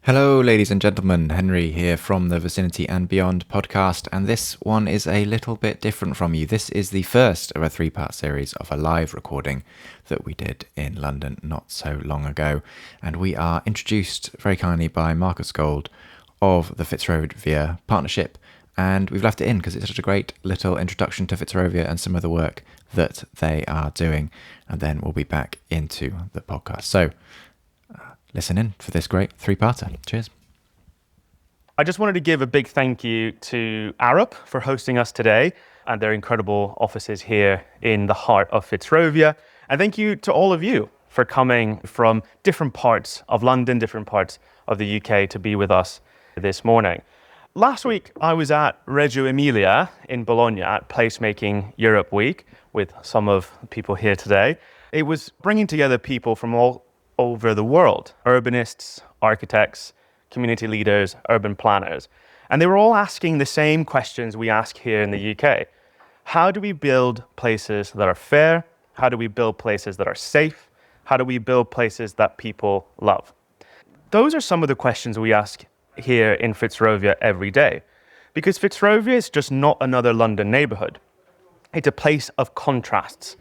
Hello, ladies and gentlemen. Henry here from the Vicinity and Beyond podcast, and this one is a little bit different from you. This is the first of a three-part series of a live recording that we did in London not so long ago, and we are introduced very kindly by Marcus Gold of the Fitzrovia Partnership, and we've left it in because it's such a great little introduction to Fitzrovia and some of the work that they are doing, and then we'll be back into the podcast. So listen in for this great three-parter. Cheers. I just wanted to give a big thank you to ARUP for hosting us today and their incredible offices here in the heart of Fitzrovia. And thank you to all of you for coming from different parts of London, different parts of the UK to be with us this morning. Last week, I was at Reggio Emilia in Bologna at Placemaking Europe Week with some of the people here today. It was bringing together people from all over the world, urbanists, architects, community leaders, urban planners. And they were all asking the same questions we ask here in the UK. How do we build places that are fair? How do we build places that are safe? How do we build places that people love? Those are some of the questions we ask here in Fitzrovia every day. Because Fitzrovia is just not another London neighbourhood. It's a place of contrasts.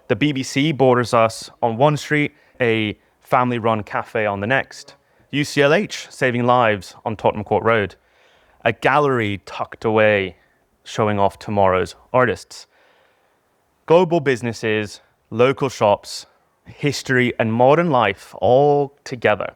The BBC borders us on one street, a family-run cafe on the next, UCLH saving lives on Tottenham Court Road, a gallery tucked away showing off tomorrow's artists, global businesses, local shops, history and modern life all together.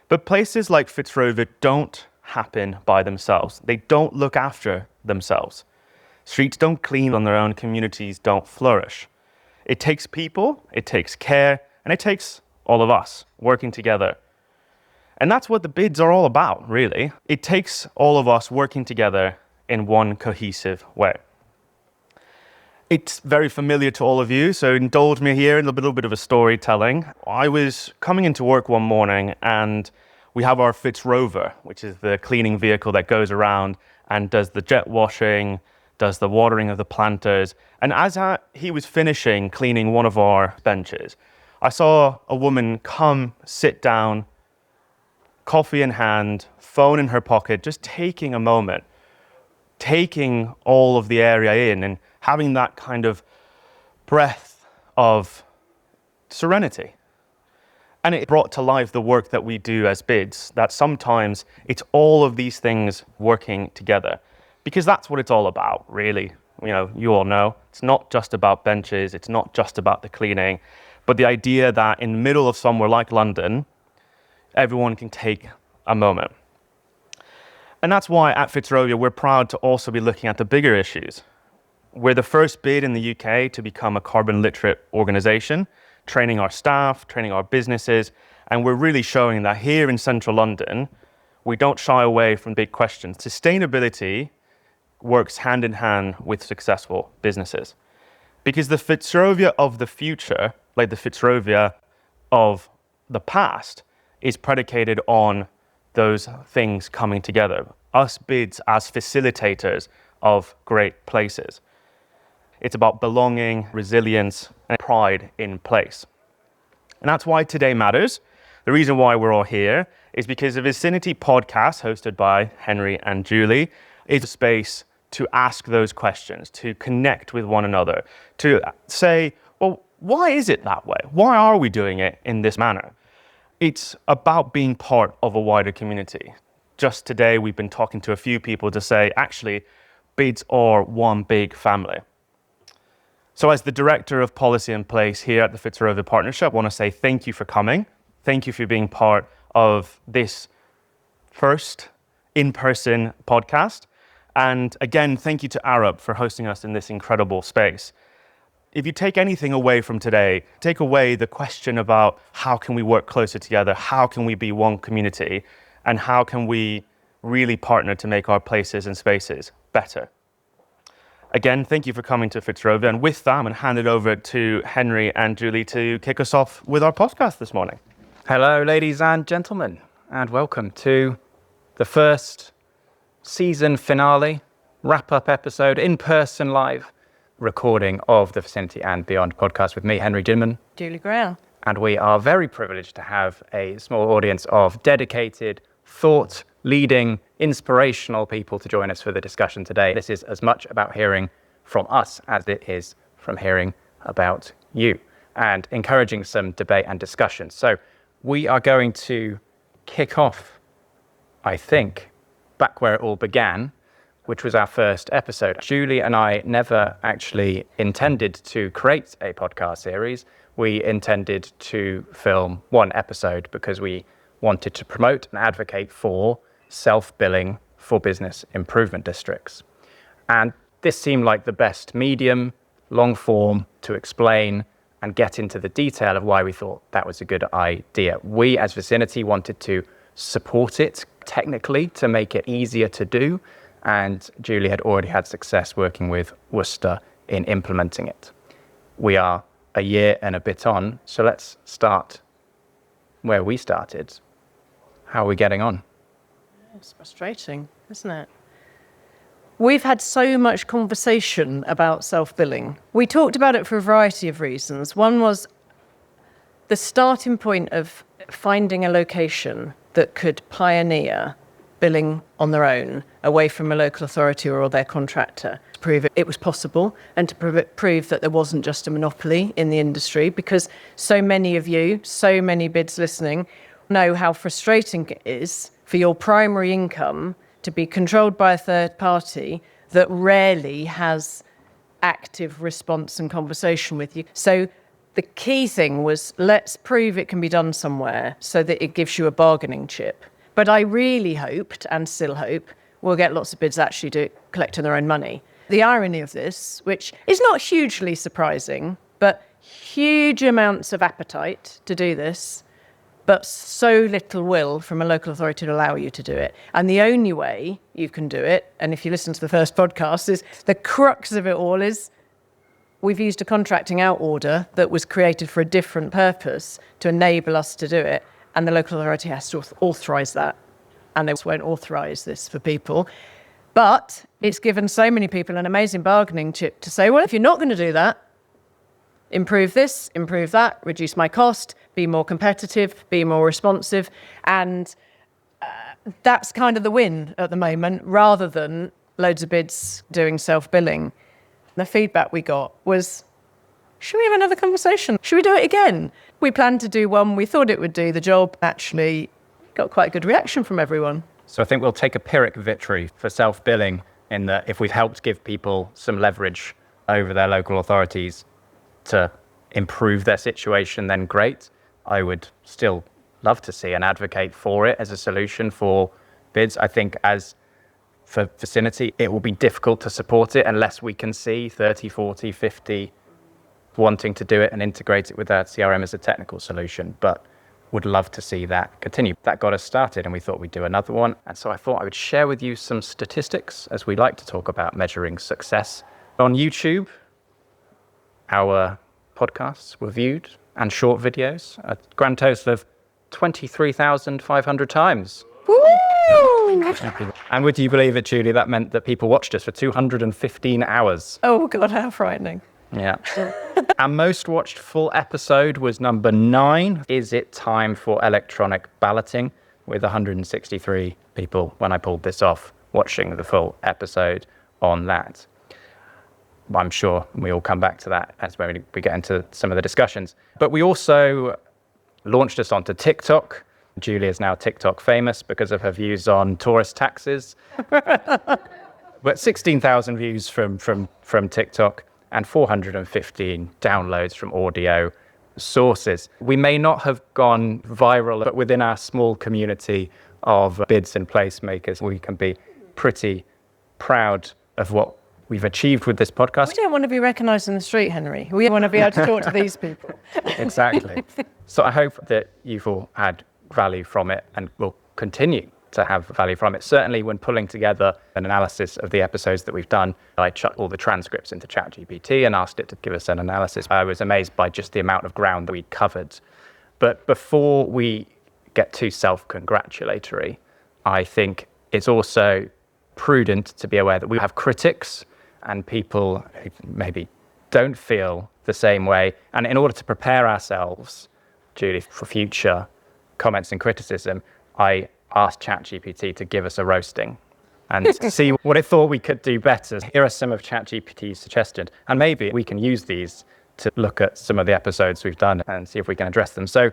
But places like Fitzrovia don't happen by themselves. They don't look after themselves. Streets don't clean on their own, communities don't flourish. It takes people, it takes care, and it takes all of us working together. And that's what the bids are all about, really. It takes all of us working together in one cohesive way. It's very familiar to all of you, so indulge me here in a little bit of a storytelling. I was coming into work one morning and we have our Fitzrover, which is the cleaning vehicle that goes around and does the jet washing, does the watering of the planters. And as he was finishing cleaning one of our benches, I saw a woman come, sit down, coffee in hand, phone in her pocket, just taking a moment, taking all of the area in and having that kind of breath of serenity. And it brought to life the work that we do as bids, that sometimes it's all of these things working together. Because that's what it's all about, really. You all know, it's not just about benches, it's not just about the cleaning, but the idea that in the middle of somewhere like London, everyone can take a moment. And that's why at Fitzrovia, we're proud to also be looking at the bigger issues. We're the first bid in the UK to become a carbon literate organization, training our staff, training our businesses, and we're really showing that here in central London, we don't shy away from big questions. Sustainability works hand in hand with successful businesses. Because the Fitzrovia of the future, like the Fitzrovia of the past, is predicated on those things coming together. Us bids as facilitators of great places. It's about belonging, resilience, and pride in place. And that's why today matters. The reason why we're all here is because the Vicinity podcast, hosted by Henry and Julie, is a space to ask those questions, to connect with one another, to say, well, why is it that way? Why are we doing it in this manner? It's about being part of a wider community. Just today, we've been talking to a few people to say, actually, bids are one big family. So as the Director of Policy and Place here at the Fitzrovia Partnership, I want to say thank you for coming. Thank you for being part of this first in-person podcast. And again, thank you to ARUP for hosting us in this incredible space. If you take anything away from today, take away the question about how can we work closer together, how can we be one community, and how can we really partner to make our places and spaces better. Again, thank you for coming to Fitzrovia. And with that, I'm going to hand it over to Henry and Julie to kick us off with our podcast this morning. Hello, ladies and gentlemen, and welcome to the first season finale, wrap-up episode, in-person live recording of the Vicinity and Beyond podcast with me, Henry Jinman. Julie Grail. And we are very privileged to have a small audience of dedicated, thought-leading, inspirational people to join us for the discussion today. This is as much about hearing from us as it is from hearing about you and encouraging some debate and discussion. So we are going to kick off, I think, back where it all began, which was our first episode. Julie and I never actually intended to create a podcast series. We intended to film one episode because we wanted to promote and advocate for self-billing for business improvement districts. And this seemed like the best medium, long form, to explain and get into the detail of why we thought that was a good idea. We, as Vicinity, wanted to support it technically to make it easier to do, and Julie had already had success working with Worcester in implementing it. We are a year and a bit on, so let's start where we started. How are we getting on? It's frustrating, isn't it? We've had so much conversation about self-billing. We talked about it for a variety of reasons. One was the starting point of finding a location that could pioneer billing on their own, away from a local authority or their contractor, to prove it was possible and to prove that there wasn't just a monopoly in the industry, because so many of you, so many bids listening, know how frustrating it is for your primary income to be controlled by a third party that rarely has active response and conversation with you. So the key thing was, let's prove it can be done somewhere so that it gives you a bargaining chip. But I really hoped, and still hope, we'll get lots of bids actually collecting their own money. The irony of this, which is not hugely surprising, but huge amounts of appetite to do this, but so little will from a local authority to allow you to do it. And the only way you can do it, and if you listen to the first podcast, is the crux of it all is we've used a contracting out order that was created for a different purpose to enable us to do it, and the local authority has to authorise that. And they won't authorise this for people. But it's given so many people an amazing bargaining chip to say, well, if you're not going to do that, improve this, improve that, reduce my cost, be more competitive, be more responsive. And that's kind of the win at the moment, rather than loads of bids doing self-billing. The feedback we got was, should we have another conversation? Should we do it again? We planned to do one. We thought it would do the job. Actually, got quite a good reaction from everyone. So I think we'll take a Pyrrhic victory for self-billing in that if we've helped give people some leverage over their local authorities to improve their situation, then great. I would still love to see and advocate for it as a solution for bids. I think as for Vicinity, it will be difficult to support it unless we can see 30, 40, 50 wanting to do it and integrate it with our CRM as a technical solution, but would love to see that continue. That got us started, and we thought we'd do another one. And so I thought I would share with you some statistics, as we like to talk about measuring success. On YouTube, our podcasts were viewed, and short videos, a grand total of 23,500 times. Woo! And would you believe it, Julie, that meant that people watched us for 215 hours. Oh, God, how frightening. Yeah. Our most watched full episode was number 9. Is it time for electronic balloting? With 163 people, when I pulled this off, watching the full episode on that. I'm sure we all come back to that as when we get into some of the discussions. But we also launched us onto TikTok. Julie is now TikTok famous because of her views on tourist taxes. But 16,000 views from TikTok and 415 downloads from audio sources. We may not have gone viral, but within our small community of bids and placemakers, we can be pretty proud of what we've achieved with this podcast. We don't want to be recognised in the street, Henry. We want to be able to talk to these people. Exactly. So I hope that you've all had value from it and will continue to have value from it. Certainly when pulling together an analysis of the episodes that we've done, I chucked all the transcripts into ChatGPT and asked it to give us an analysis. I was amazed by just the amount of ground that we'd covered. But before we get too self-congratulatory, I think it's also prudent to be aware that we have critics and people who maybe don't feel the same way. And in order to prepare ourselves Julie, for future comments and criticism, I asked ChatGPT to give us a roasting and see what it thought we could do better. Here are some of ChatGPT's suggestions, and maybe we can use these to look at some of the episodes we've done and see if we can address them. So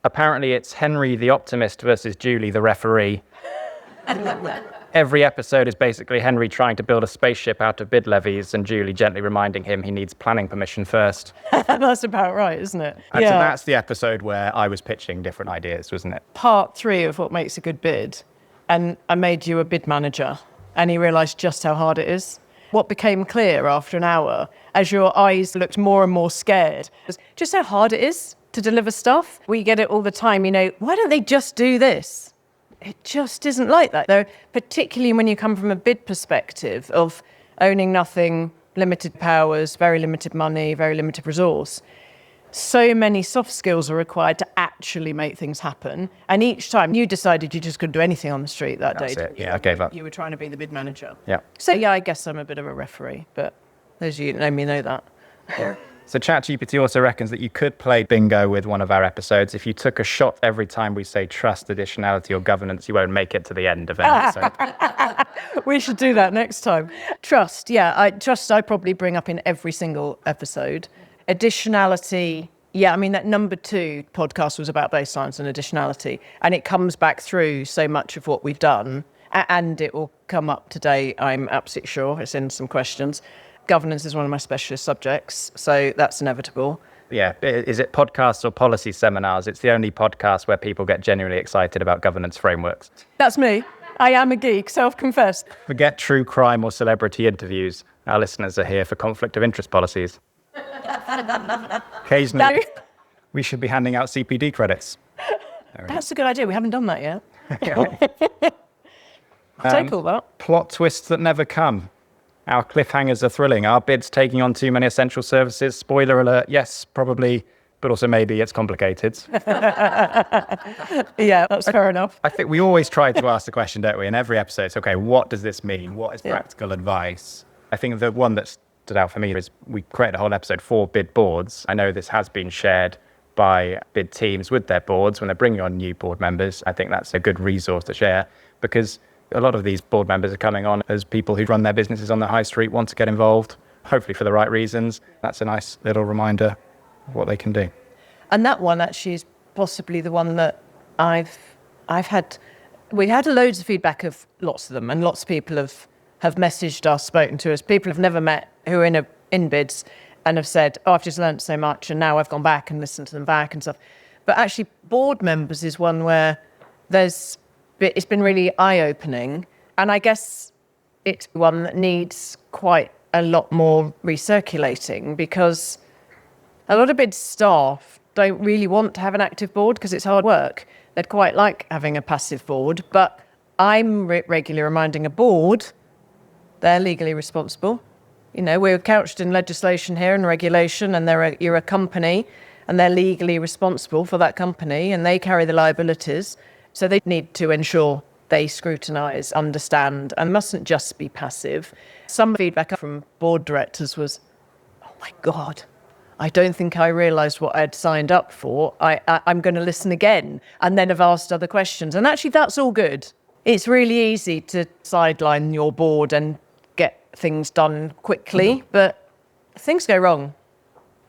apparently it's Henry the optimist versus Julie the referee. Every episode is basically Henry trying to build a spaceship out of bid levies and Julie gently reminding him he needs planning permission first. That's about right, isn't it? And so that's the episode where I was pitching different ideas, wasn't it? Part 3 of what makes a good bid, and I made you a bid manager, and he realised just how hard it is. What became clear after an hour, as your eyes looked more and more scared, was just how hard it is to deliver stuff. We get it all the time, why don't they just do this? It just isn't like that, though, particularly when you come from a bid perspective of owning nothing, limited powers, very limited money, very limited resource. So many soft skills are required to actually make things happen. And each time you decided you just couldn't do anything on the street that day. That's it. Yeah, I gave up. You were trying to be the bid manager. Yeah. So, yeah, I guess I'm a bit of a referee, but those of you that know me know that. So ChatGPT also reckons that you could play bingo with one of our episodes. If you took a shot every time we say trust, additionality or governance, you won't make it to the end of an episode. We should do that next time. Trust, trust I probably bring up in every single episode. Additionality, that number 2 podcast was about baselines and additionality, and it comes back through so much of what we've done, and it will come up today, I'm absolutely sure. It's in some questions. Governance is one of my specialist subjects, so that's inevitable. Yeah, is it podcasts or policy seminars? It's the only podcast where people get genuinely excited about governance frameworks. That's me. I am a geek, self-confessed. Forget true crime or celebrity interviews. Our listeners are here for conflict of interest policies. Occasionally, we should be handing out CPD credits. That's a good idea. We haven't done that yet. Take all that. Plot twists that never come. Our cliffhangers are thrilling. Our bids taking on too many essential services. Spoiler alert, yes, probably, but also maybe it's complicated. Yeah, that's fair enough. I think we always try to ask the question, don't we, in every episode, it's, okay, what does this mean? What is practical advice? I think the one that stood out for me is we created a whole episode for bid boards. I know this has been shared by bid teams with their boards when they're bringing on new board members. I think that's a good resource to share because a lot of these board members are coming on as people who run their businesses on the high street, want to get involved, hopefully for the right reasons. That's a nice little reminder of what they can do. And that one actually is possibly the one that I've had. We had loads of feedback of lots of them, and lots of people have messaged us, spoken to us. People have never met who are in bids and have said, I've just learned so much and now I've gone back and listened to them back and stuff. But actually board members is one where it's been really eye-opening. And I guess it's one that needs quite a lot more recirculating because a lot of bid staff don't really want to have an active board because it's hard work. They'd quite like having a passive board, but I'm regularly reminding a board they're legally responsible. We're couched in legislation here and regulation, and you're a company, and they're legally responsible for that company, and they carry the liabilities. So they need to ensure they scrutinise, understand, and mustn't just be passive. Some feedback from board directors was, oh my God, I don't think I realised what I'd signed up for. I'm going to listen again, and then have asked other questions. And actually, that's all good. It's really easy to sideline your board and get things done quickly, but things go wrong.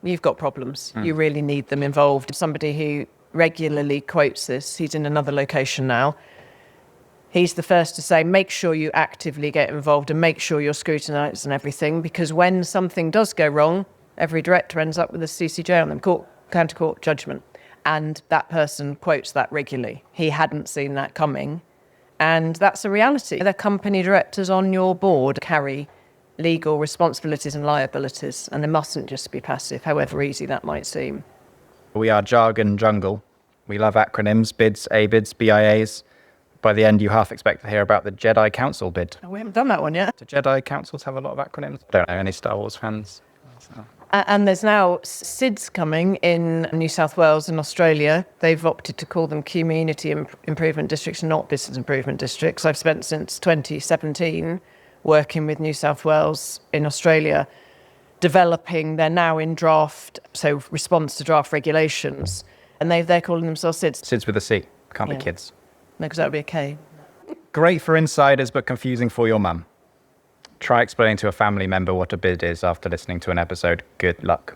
You've got problems. You really need them involved. Somebody who regularly quotes this, he's in another location now. He's the first to say, make sure you actively get involved and make sure you're scrutinised and everything, because when something does go wrong, every director ends up with a CCJ on them, county court judgment. And that person quotes that regularly. He hadn't seen that coming. And that's a reality. The company directors on your board carry legal responsibilities and liabilities, and they mustn't just be passive, however easy that might seem. We are jargon jungle. We love acronyms, bids, ABIDs, BIAs. By the end, you half expect to hear about the Jedi Council bid. Oh, we haven't done that one yet. Do Jedi Councils have a lot of acronyms? I don't know any Star Wars fans. So. And there's now SIDS coming in New South Wales and Australia. They've opted to call them Community Improvement Districts, not Business Improvement Districts. I've spent since 2017 working with New South Wales in Australia, developing, they're now in draft, so response to draft regulations. And they're calling themselves SIDS. SIDS with a C. Can't be Yeah. kids. No, because that would be a K. Great for insiders, but confusing for your mum. Try explaining to a family member what a bid is after listening to an episode. Good luck.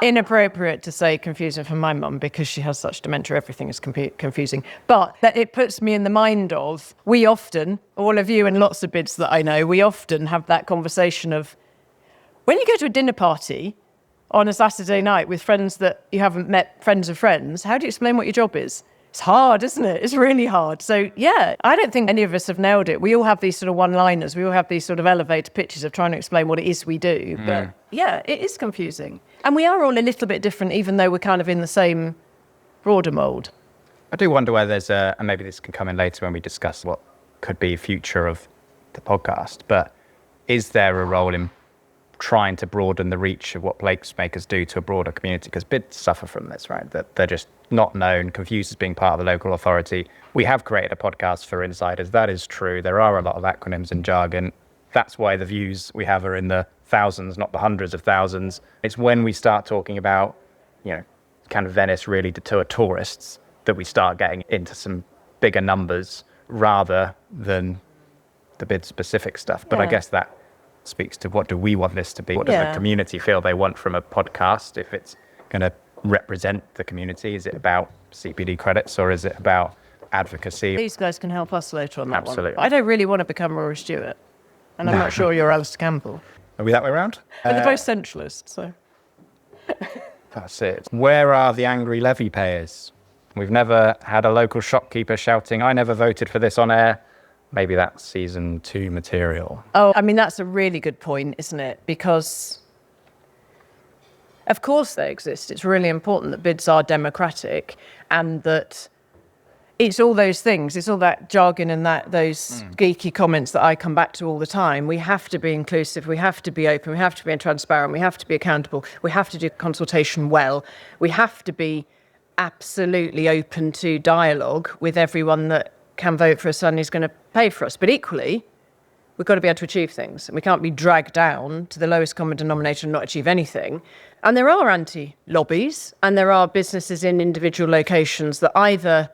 Inappropriate to say confusing for my mum because she has such dementia, everything is confusing. But that it puts me in the mind of, we often, all of you and lots of bids that I know, we often have that conversation of, when you go to a dinner party on a Saturday night with friends that you haven't met, friends of friends, how do you explain what your job is? It's hard, isn't it? It's really hard. So, yeah, I don't think any of us have nailed it. We all have these sort of one-liners. We all have these sort of elevator pitches of trying to explain what it is we do. But, yeah, it is confusing. And we are all a little bit different, even though we're kind of in the same broader mould. I do wonder whether there's a, and maybe this can come in later when we discuss what could be future of the podcast, but is there a role in trying to broaden the reach of what placemakers do to a broader community? Because bids suffer from this, right? That they're just not known, confused as being part of the local authority. We have created a podcast for insiders. That is true. There are a lot of acronyms and jargon. That's why the views we have are in the thousands, not the hundreds of thousands. It's when we start talking about, kind of Venice really to tour tourists that we start getting into some bigger numbers rather than the bid specific stuff. But I guess that speaks to what do we want this to be? What does the community feel they want from a podcast? If it's going to represent the community, is it about CPD credits or is it about advocacy? These guys can help us later on that Absolutely. one. I don't really want to become Rory Stewart. And I'm not sure you're Alistair Campbell. Are we that way around? But they're both centralists, so. That's it. Where are the angry levy payers? We've never had a local shopkeeper shouting, I never voted for this on air. Maybe that's season 2 material. Oh, I mean, that's a really good point, isn't it? Because, of course, they exist. It's really important that bids are democratic and that it's all those things. It's all that jargon and those geeky comments that I come back to all the time. We have to be inclusive. We have to be open. We have to be transparent. We have to be accountable. We have to do consultation well. We have to be absolutely open to dialogue with everyone that can vote for us and is going to pay for us. But equally, we've got to be able to achieve things. And we can't be dragged down to the lowest common denominator and not achieve anything. And there are anti-lobbies and there are businesses in individual locations that either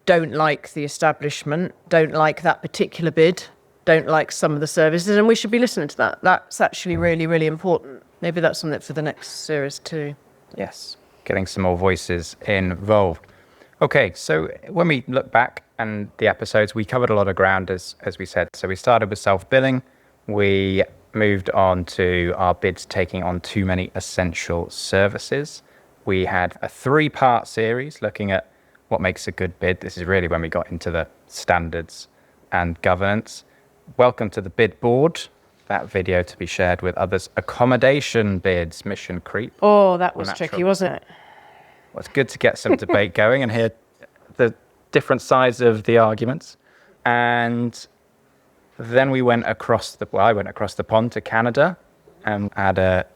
don't like the establishment, don't like that particular bid, don't like some of the services, and we should be listening to that. That's actually really, really important. Maybe that's something for the next series too. Yes, getting some more voices involved. Okay, so when we look back and the episodes, we covered a lot of ground, as we said. So we started with self-billing. We moved on to our bids taking on too many essential services. We had a 3-part series looking at what makes a good bid. This is really when we got into the standards and governance. Welcome to the bid board. That video to be shared with others. Accommodation bids, mission creep. Oh, that was tricky, wasn't it? Well, it's good to get some debate going and hear the different sides of the arguments. And then we went across I went across the pond to Canada and had a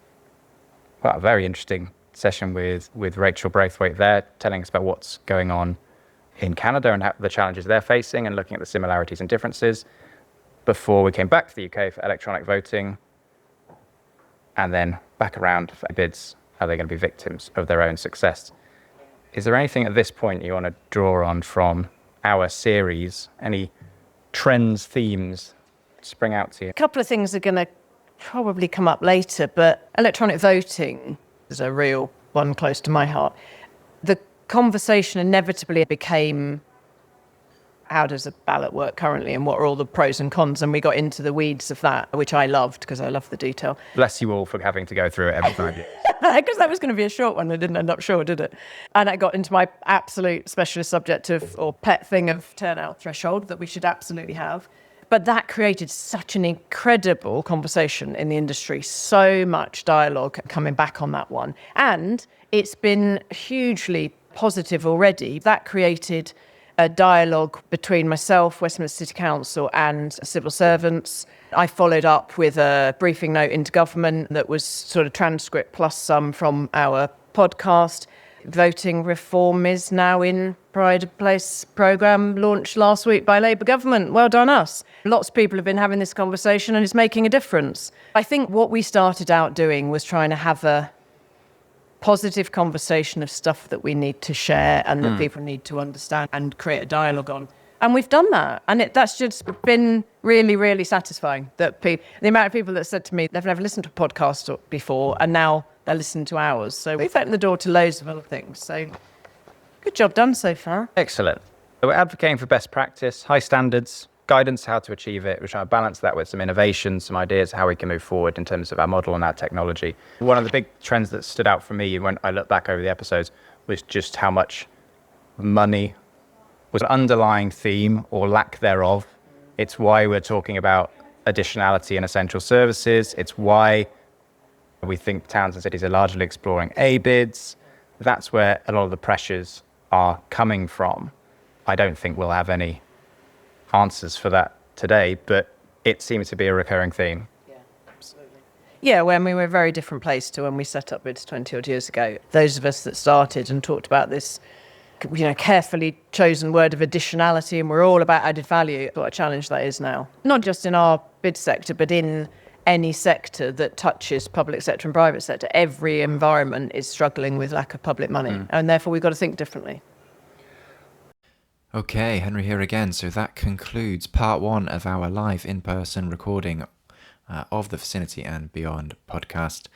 very interesting session with Rachel Braithwaite there, telling us about what's going on in Canada and the challenges they're facing and looking at the similarities and differences before we came back to the UK for electronic voting and then back around for bids. Are they going to be victims of their own success? Is there anything at this point you want to draw on from our series? Any trends, themes spring out to you? A couple of things are going to probably come up later, but electronic voting is a real one close to my heart. The conversation inevitably became, how does a ballot work currently and what are all the pros and cons? And we got into the weeds of that, which I loved because I love the detail. Bless you all for having to go through it every 5 years. Because that was going to be a short one. It didn't end up short, did it? And I got into my absolute specialist subject or pet thing of turnout threshold that we should absolutely have. But that created such an incredible conversation in the industry, so much dialogue coming back on that one. And it's been hugely positive already. That created a dialogue between myself, Westminster City Council and civil servants. I followed up with a briefing note into government that was sort of transcript plus some from our podcast. Voting reform is now in Pride of Place programme launched last week by Labour government. Well done us. Lots of people have been having this conversation and it's making a difference. I think what we started out doing was trying to have a positive conversation of stuff that we need to share and that people need to understand and create a dialogue on. And we've done that. And that's just been really, really satisfying. That the amount of people that said to me they've never listened to a podcast before and now they're listening to ours. So we've opened the door to loads of other things. So good job done so far. Excellent. So we're advocating for best practice, high standards, guidance how to achieve it. We're trying to balance that with some innovation, some ideas how we can move forward in terms of our model and our technology. One of the big trends that stood out for me when I look back over the episodes was just how much money was an underlying theme or lack thereof. It's why we're talking about additionality in essential services. It's why we think towns and cities are largely exploring A-bids. That's where a lot of the pressures are coming from. I don't think we'll have any answers for that today, but it seems to be a recurring theme. Yeah, absolutely. Yeah, well, I mean, we're a very different place to when we set up bids 20 odd years ago. Those of us that started and talked about this, carefully chosen word of additionality, and we're all about added value. What a challenge that is now. Not just in our bid sector, but in any sector that touches public sector and private sector. Every environment is struggling with lack of public money, and therefore we've got to think differently. Okay, Henry here again. So that concludes part 1 of our live in-person recording of the Vicinity and Beyond podcast.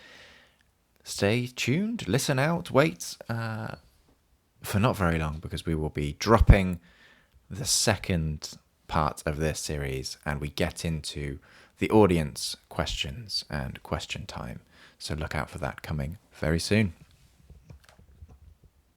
Stay tuned, listen out, wait for not very long, because we will be dropping the second part of this series and we get into the audience questions and question time. So look out for that coming very soon.